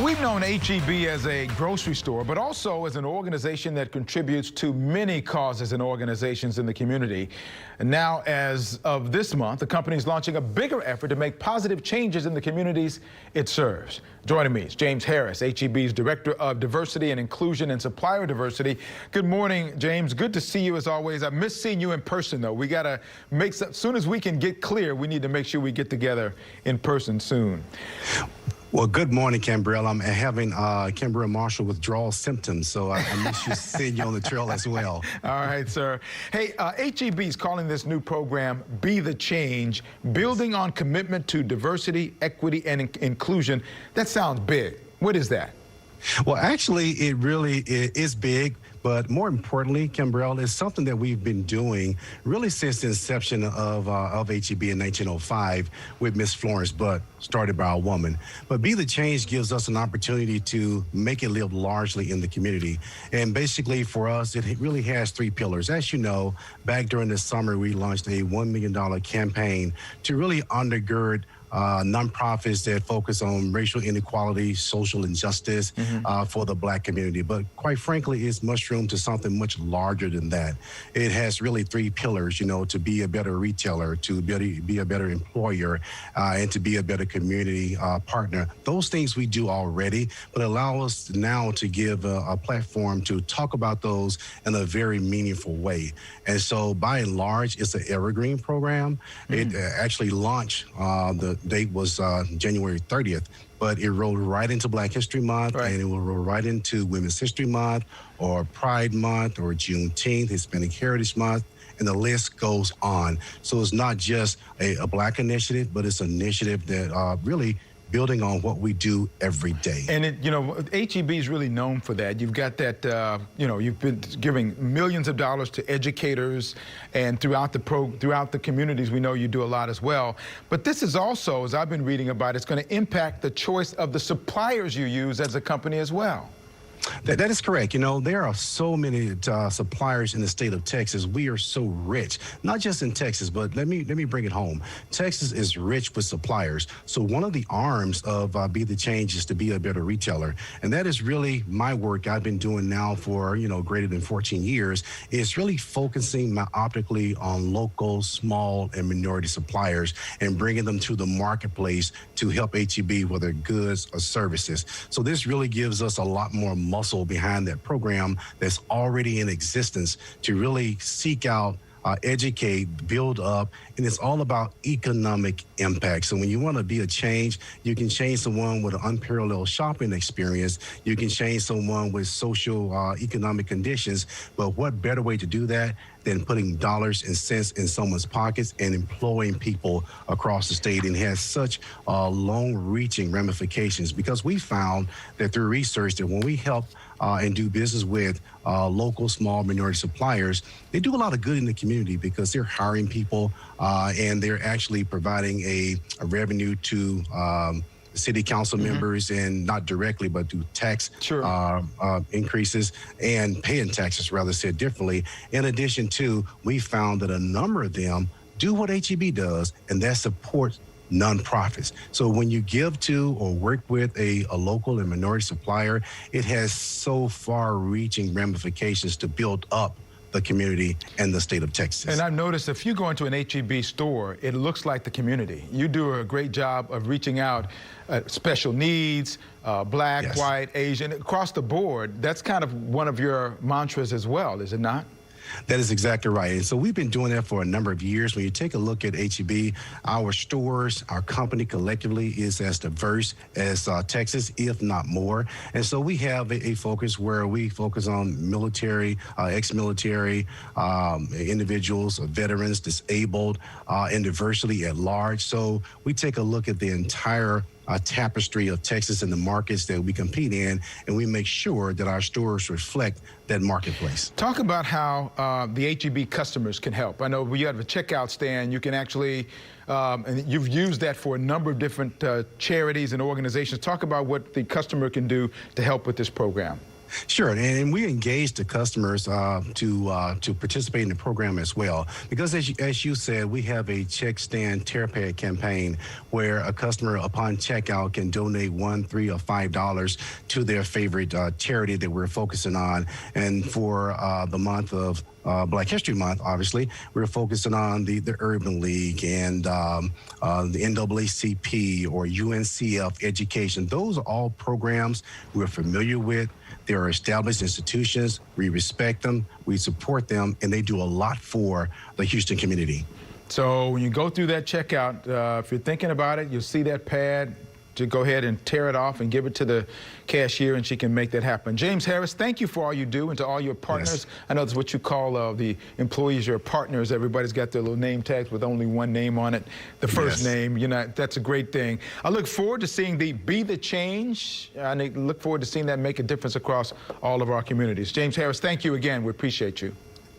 We've known HEB as a grocery store, but also as an organization that contributes to many causes and organizations in the community. And now, as of this month, the company is launching a bigger effort to make positive changes in the communities it serves. Joining me is James Harris, HEB's Director of Diversity and Inclusion and Supplier Diversity. Good morning, James. Good to see you as always. I miss seeing you in person, though. We got to make as soon as we can get clear, we need to make sure we get together in person soon. Well, good morning, Kimbrell. I'm having Kimbrell Marshall withdrawal symptoms, so I miss you seeing you on the trail as well. All right, sir. Hey, HEB is calling this new program Be the Change, building on commitment to diversity, equity, and inclusion. That sounds big. What is that? Well, actually, it really is big, but more importantly, Kimbrell, is something that we've been doing really since the inception of HEB in 1905 with Miss Florence Butt, started by a woman. But Be the Change gives us an opportunity to make it live largely in the community. And basically for us, it really has three pillars. As you know, back during the summer, we launched a $1 million campaign to really undergird nonprofits that focus on racial inequality, social injustice for the Black community. But quite frankly, it's mushroomed to something much larger than that. It has really three pillars, you know, to be a better retailer, to be a better employer, and to be a better community partner. Those things we do already, but allow us now to give a platform to talk about those in a very meaningful way. And so by and large, it's an evergreen program. It actually launched, the date was January 30th, but it rolled right into Black History Month, and it will roll right into Women's History Month, or Pride Month, or Juneteenth, Hispanic Heritage Month, and the list goes on. So it's not just a Black initiative, but it's an initiative that really building on what we do every day. And HEB is really known for that. You've got that, you've been giving millions of dollars to educators, and throughout the communities, we know you do a lot as well. But this is also, as I've been reading about, it's going to impact the choice of the suppliers you use as a company as well. That is correct. You know, there are so many suppliers in the state of Texas. We are so rich, not just in Texas, but let me bring it home. Texas is rich with suppliers. So one of the arms of Be the Change is to be a better retailer. And that is really my work I've been doing now for, greater than 14 years. It's really focusing myopically on local, small, and minority suppliers and bringing them to the marketplace to help HEB with their goods or services. So this really gives us a lot more muscle behind that program that's already in existence to really seek out, educate, build up, and it's all about economic impact. So when you want to be a change, you can change someone with an unparalleled shopping experience. You can change someone with social economic conditions. But what better way to do that than putting dollars and cents in someone's pockets and employing people across the state? And has such long-reaching ramifications, because we found that through research that when we help and do business with local, small, minority suppliers, they do a lot of good in the community because they're hiring people and they're actually providing a revenue to city council members, and not directly, but through tax increases and paying taxes, rather said differently. In addition to, we found that a number of them do what HEB does, and that supports nonprofits. So when you give to or work with a local and minority supplier, it has so far-reaching ramifications to build up the community and the state of Texas. And I've noticed if you go into an HEB store, it looks like the community. You do a great job of reaching out, special needs, Black, white, Asian, across the board. That's kind of one of your mantras as well, is it not? That is exactly right. And so we've been doing that for a number of years. When you take a look at HEB, our stores, our company collectively is as diverse as Texas, if not more. And so we have a focus where we focus on military, ex-military, individuals, veterans, disabled, and diversity at large. So we take a look at the entire tapestry of Texas and the markets that we compete in, and we make sure that our stores reflect that marketplace. Talk about how the HEB customers can help. I know we have a checkout stand. You can actually, and you've used that for a number of different charities and organizations. Talk about what the customer can do to help with this program. Sure, and we engage the customers to participate in the program as well. Because as you said, we have a check stand tear pad campaign where a customer upon checkout can donate $1, $3, or $5 to their favorite charity that we're focusing on. And for the month of Black History Month, obviously, we're focusing on the Urban League and the NAACP or UNCF education. Those are all programs we're familiar with. They are established institutions. We respect them, we support them, and they do a lot for the Houston community. So when you go through that checkout, if you're thinking about it, you'll see that pad. To go ahead and tear it off and give it to the cashier, and she can make that happen. James Harris, thank you for all you do, and to all your partners. Yes. I know that's what you call the employees, your partners. Everybody's got their little name tags with only one name on it, the first name. You know, that's a great thing. I look forward to seeing the Be the Change. I look forward to seeing that make a difference across all of our communities. James Harris, thank you again. We appreciate you.